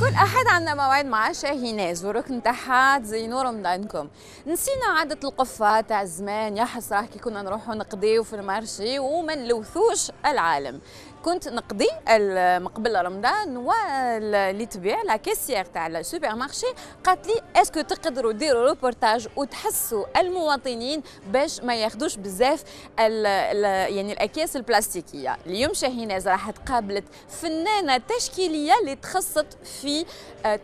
كل أحد عندنا موعد مع شاهيناز وركن تحت زينوا رمضانكم. نسينا عادة القفة تاع زمان، يا حسرة كي كنا نروحوا نقضيو في المارشي وما نلوثوش العالم. كنت نقضي قبل رمضان واللي تبيع لا كيسيير تاع السوبر مارشي قالت لي اسكو تقدروا ديروا روبورتاج وتحسوا المواطنين باش ما ياخذوش بزاف يعني الاكياس البلاستيكيه. اليوم شاهيناز راح تقابلت فنانه تشكيليه اللي تخصت في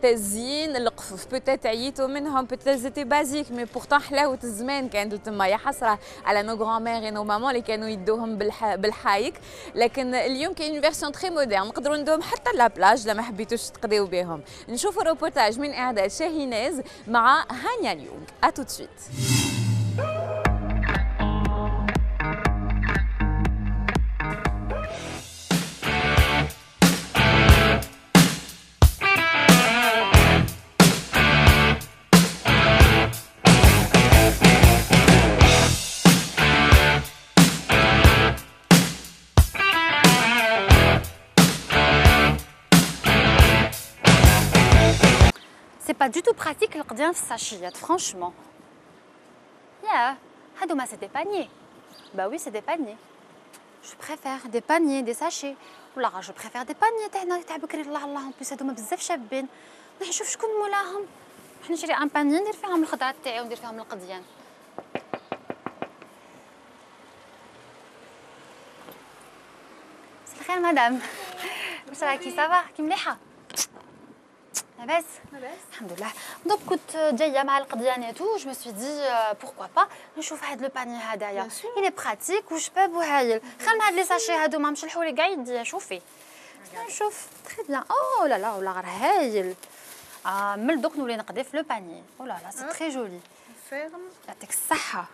تزيين القفف. بوتيت عييتوا منهم، بوتيت زيتي بازيك، مي بورتون حلاوه الزمان كانت تما. يا حسره على نو غران مير نو مامون اللي كانوا يدوهم بالحايك، لكن اليوم كاين اون فيرسيون تري موديرن نقدروا ندوهم حتى لا بلاج لما حبيتوش تقضيو بهم. نشوفوا روبورتاج من اعداد شاهيناز مع هانيا اليونغ. ا تو سويت. C'est pas du tout pratique le qdian في الساشيات franchement. هادوما c'est des paniers. Bah oui, c'est des paniers. Je préfère des paniers, des sachets. ولا je préfère des paniers تاعنا تاع بكري. الله الله en plus هادوما بزاف شابين. راح نشوف شكون مولاهم. راح نشري ان باني ندير فيهم الخضره تاعي وندير فيهم القضيان. مساء الخير مدام. واش راكي صافا كي مليحه؟ لاباس؟ لاباس الحمد لله. دونك كنت جايه مع القضيانات و جو مي سوي دي بوركوا با نشوف هاد لو باني هدايا. إلي براتيك وشباب وهايل. خير من هاد لي ساشي هادوما مش الحوري كاع يديا. شوفي نشوف تري بيان. او لا لا ولا غير هايل. من دوك نولي نقضي في لو باني. او لا لا سي تري جولي. يعطيك الصحه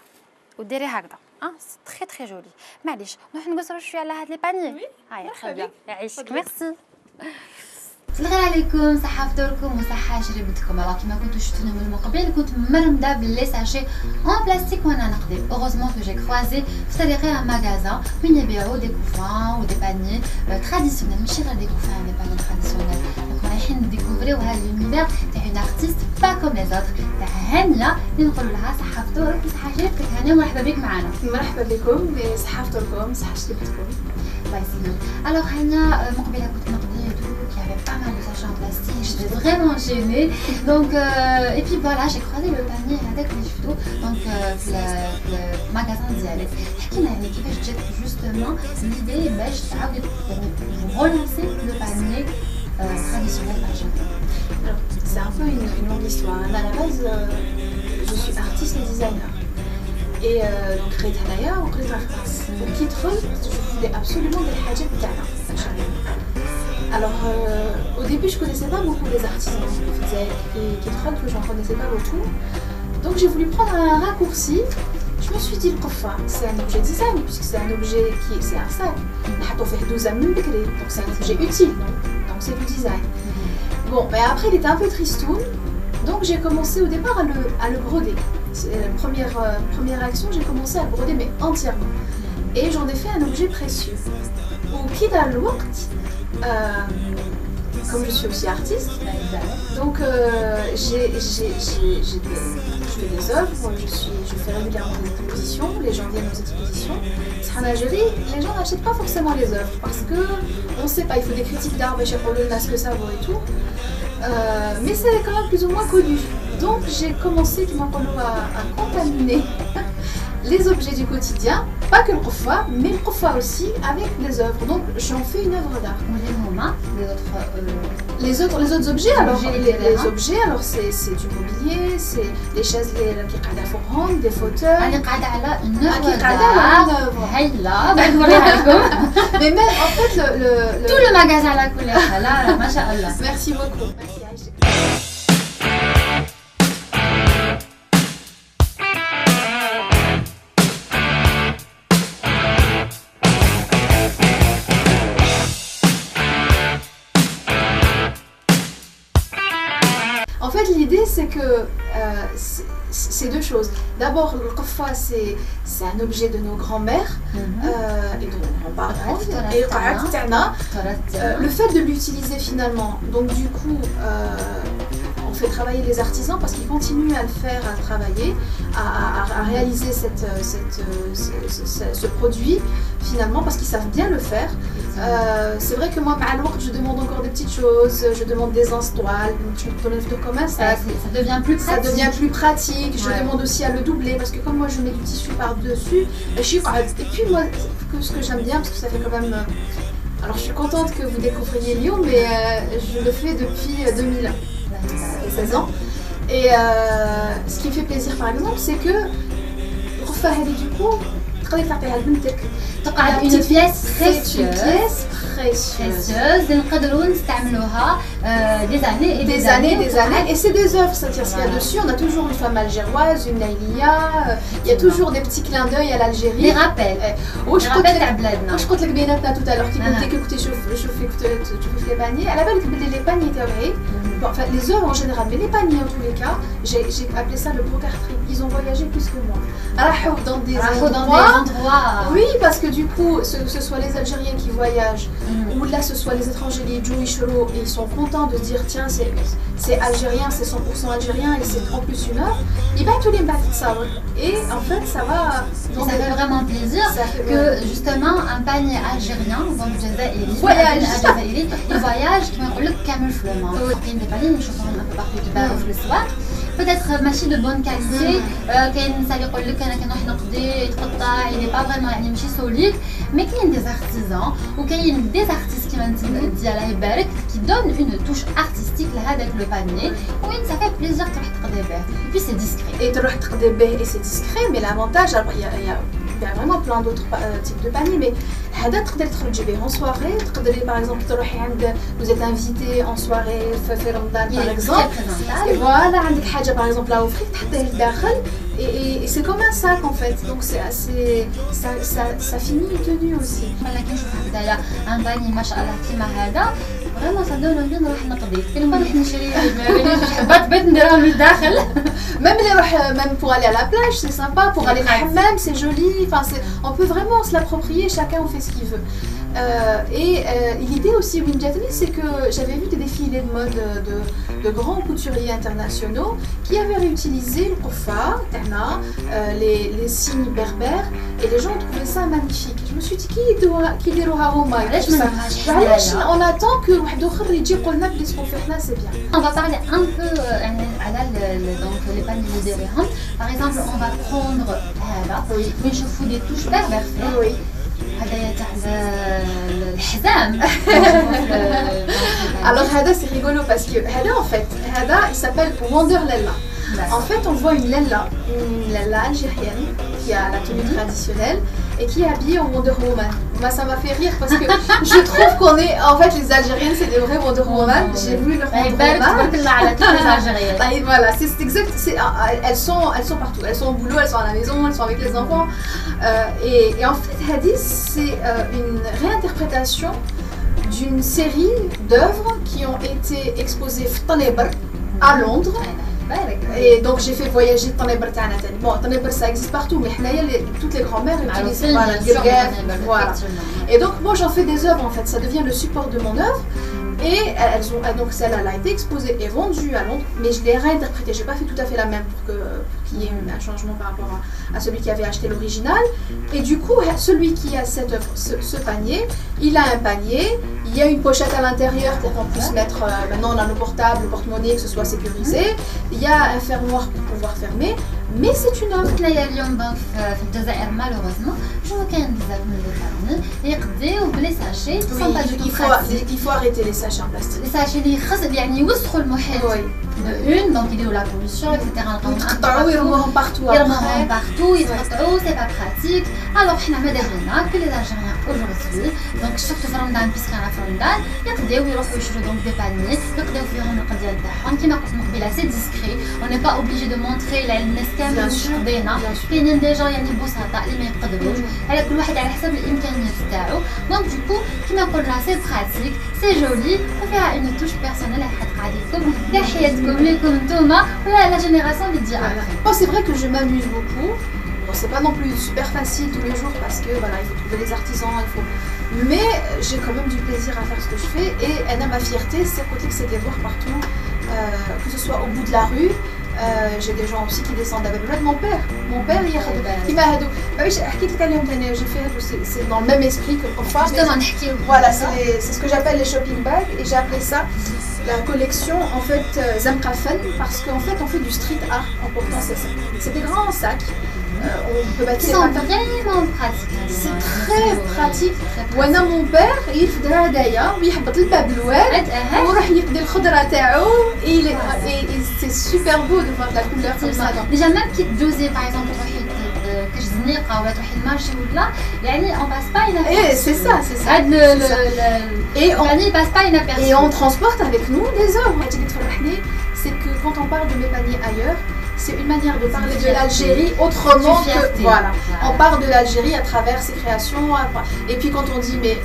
وديري هكذا. سي تري تري جولي. معليش نروح نقصروا شويه على هاد لي باني. هاي تري بيان يعيشك. ميرسي. الخير عليكم، صحة فطوركم وصحة شربتكم. alors كيما كنتو شفتونا من قبل كنت مرمدة باللي ساشي اون بلاستيك وانا نقضي. heureusement que j'ai croisé في طريقي ان ماغازان وين يبيعوا دي كوفان ودي باني تراديسيونيل، ماشي غير دي كوفان، دي باني تراديسيونيل. دونك رايحين نديكوفريو هاد لونيفير تاع اون ارتيست با كوم لي زوتر تاع هانيا اللي نقولوا لها صحة فطورك وصحة شربتك. هانيا مرحبا بك معنا. مرحبا بكم، صحة فطوركم صحة شربتكم. الله يسلمك. alors هانيا مقبله كنت نقضي il y avait pas mal de sachets en plastique, j'étais vraiment gênée. Donc, et puis voilà, j'ai croisé le panier avec les photos, donc le magasin Dialet. Qui m'a dit que j'ai justement l'idée de relancer le panier traditionnel argentin. C'est un peu une longue histoire. À la base, je suis artiste et designer. Et donc, créé d'ailleurs, on crée au titre, je voulais absolument des hadjets d'Ala. Alors, au début, je connaissais pas beaucoup les artisans qui trottent, je n'en connaissais pas beaucoup. Donc, j'ai voulu prendre un raccourci. Je me suis dit, le kofa, c'est un objet design, puisque c'est un objet c'est un sac. On fait 12 ans, donc c'est un objet utile, donc c'est du design. Bon, mais après, il était un peu tristoun, donc j'ai commencé au départ à le broder. Première action, j'ai commencé à le broder, mais entièrement. Et j'en ai fait un objet précieux. Au Kida Louakt, comme je suis aussi artiste, donc je fais des œuvres, je fais régulièrement des expositions, les gens viennent aux expositions. Les gens n'achètent pas forcément les œuvres parce que on ne sait pas, il faut des critiques d'art, ce que ça vaut et tout. Mais c'est quand même plus ou moins connu. Donc j'ai commencé à contaminer les objets du quotidien, pas que le profa, mais le profa aussi avec les œuvres. Donc j'en fais une œuvre d'art. Les autres objets, alors les objets, alors c'est du mobilier, c'est les chaises qui قاعدة فوقهم, des fauteuils. اللي قاعدة على une œuvre. هايلة بنوريها لكم. Mais même en fait tout le magasin على كل حال. ما شاء الله. Merci beaucoup. Merci Aïcha. En fait, l'idée, c'est que c'est deux choses. D'abord, le qaffa, c'est un objet de nos grands-mères et de nos grands-parents. Et le fait de l'utiliser finalement, donc du coup, on fait travailler les artisans parce qu'ils continuent à le faire, à travailler, à réaliser ce produit finalement parce qu'ils savent bien le faire. C'est vrai que moi, je demande encore des petites choses, je demande des instoiles, ça devient plus pratique. Ça devient plus pratique. Je demande aussi à le doubler parce que comme moi je mets du tissu par-dessus, et puis moi, ce que j'aime bien, parce que ça fait quand même... Alors je suis contente que vous découvriez Lyon, mais je le fais depuis 2016 ans. Et ce qui me fait plaisir par exemple, c'est que du coup, une pièce précieuse اللي نقدروا نستعملوها des années et des années. Et c'est des œuvres, c'est-à-dire qu'il y a dessus, on a toujours une femme algéroise, une Naïlia, il y a toujours des petits clins d'œil à l'Algérie. Les rappels. Je قلت لك بيناتنا tout à l'heure qui m'ont dit que écoutez, je fais les paniers. À la base, les paniers étaient enfin les œuvres en général, mais les paniers en tous les cas, j'ai appelé ça le brocart trip. Ils ont voyagé plus que moi. Dans des endroits. Oui, parce que du coup, que ce soit les Algériens qui voyagent, ou là ce soit les étrangers qui jouent et ils sont contents de se dire tiens c'est algérien, c'est 100% algérien et c'est en plus une œuvre, et bien tous les bacs ça. Et en fait ça va. Ça fait vraiment plaisir que justement un panier algérien, donc il voyage qui m'a le camel flamand. Il y a des paniers, je trouve un peu partout du bar le soir. Peut-être machine de bonne qualité, il n'est pas vraiment solide, mais qu'il y a des artisans ou qu'il y a des artistes qui donnent une touche artistique avec le panier. Oui, ça fait plaisir de regarder. Et puis c'est discret. Et c'est discret, mais l'avantage, il y a vraiment plein d'autres types de paniers, mais en soirée, par exemple, vous êtes invité en soirée, par exemple, et voilà, par exemple là offrir, et c'est comme un sac en fait, donc c'est assez, ça finit une tenue aussi. Un panier, machallah, qui m'a vraiment ça donne envie de même pour aller à la plage, c'est sympa, pour aller au hammam, c'est joli, enfin on peut vraiment se l'approprier, chacun on fait ce qu'il veut. L'idée aussi, c'est que j'avais vu des défilés de mode de grands couturiers internationaux qui avaient réutilisé le qaffa, les signes berbères, et les gens ont trouvé ça magnifique. Je me suis dit, on attend que c'est bien. On va parler un peu donc les paniers de Réhan. Par exemple, on va prendre des touches berbères. Oui. Alors c'est rigolo parce que en fait il s'appelle Wanderlella. En fait on voit une lella algérienne qui a la tenue traditionnelle et qui est habillée en Wonder Woman. Moi ça m'a fait rire parce que je trouve qu'on est, en fait les Algériennes c'est des vrais Wonder Woman. J'ai voulu leur Wonder Woman. Voilà, c'est exact, elles sont partout, elles sont au boulot, elles sont à la maison, elles sont avec les enfants. Et en fait Hadis c'est une réinterprétation d'une série d'œuvres qui ont été exposées à Londres. Et donc j'ai fait voyager Tanebr Tana. Bon, Tanebr ça existe partout, mais toutes les grand-mères utilisent voilà. Et donc moi j'en fais des œuvres en fait, ça devient le support de mon œuvre. Et donc celle-là a été exposée et vendue à Londres, mais je l'ai réinterprétée, j'ai pas fait tout à fait la même pour qu'il y ait un changement par rapport à celui qui avait acheté l'original. Et du coup, celui qui a cette œuvre, ce panier, il a un panier, il y a une pochette à l'intérieur pour qu'on puisse mettre, maintenant on a nos portables, le porte-monnaie, que ce soit sécurisé, il y a un fermoir pour pouvoir fermer, mais c'est une œuvre. Malheureusement, je vois qu'il y a des paniers, il faut arrêter les sachets en plastique. Les sachets donc il est où la pollution, etc. Ils remontent partout. C'est pas pratique. Alors, que les Algériens aujourd'hui, donc surtout في رمضان puisqu'on a في رمضان يقدروا يروحوا يشروا donc des paniers يقدروا فيهم القضيه تاعهم كيما قلت من قبيله c'est discret, on n'est pas obligé de montrer للناس كامل واش قضينا. كاينين دي جون يعني بسطاء اللي ما يقدروش على كل واحد على حسب الامكانيات تاعو. دونك du coup كيما قلنا c'est pratique, c'est joli وفيها une touche personnelle حتى قاعد يكون حياتكم ليكم نتوما ولا لا جينيراسيون اللي تجي après. Bon, c'est vrai que je m'amuse beaucoup. Bon, c'est pas non plus super facile tous les jours parce que voilà, il faut trouver les artisans, il faut. Mais j'ai quand même du plaisir à faire ce que je fais et elle a ma fierté, c'est côté que c'est de les voir partout, que ce soit au bout de la rue. J'ai des gens aussi qui descendent avec mon père. Mon père, il m'a aidé. J'ai fait, c'est dans le même esprit que parfois. Voilà, c'est ce que j'appelle les shopping bags et j'ai appelé ça la collection en fait Zamkafen parce qu'en fait on fait du street art en portant ces sacs. C'est des grands sacs. On peut mettre Ils sont vraiment pratiques. C'est très pratique. وانا mon père يفدر هدايا ويحبط البابلوات ويروح يقضي الخضره تاعو et c'est super beau de voir de la couleur comme ça. Déjà même كي تجوزي par exemple تروحي كاش زنيقه ولا تروحي المارشي ولا يعني on passe pas inaperçu. C'est ça, c'est ça. Et passe pas inaperçu. Et on transporte avec nous des œuvres. C'est que quand on parle de mes paniers ailleurs, c'est une manière de parler de l'Algérie autrement que voilà. On parle de l'Algérie à travers ses créations. Et puis quand on dit mais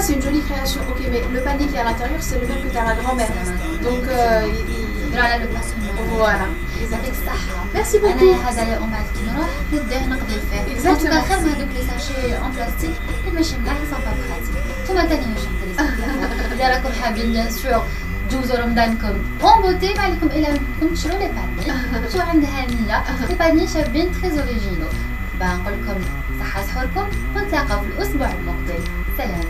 c'est une jolie création, ok, mais le panier qui est à l'intérieur c'est le même que ta grand-mère. Donc voilà. Merci beaucoup. انا هدايا ومن بعد كي نروح نديه نقضي فيه. ان توكا خير من هذوك لي ساشي اون بلاستيك اللي ماشي ملاح سون با براتيك. نتوما تاني واش انتريسي. اذا راكم حابين بيان سور تجوزوا رمضانكم اون بوتي ما عليكم الا انكم تشروا لي باني. شو عند هانيه لي باني شابين تري اوريجينو. نقول لكم صحه سحوركم ونتلاقاو في الاسبوع المقبل. سلام.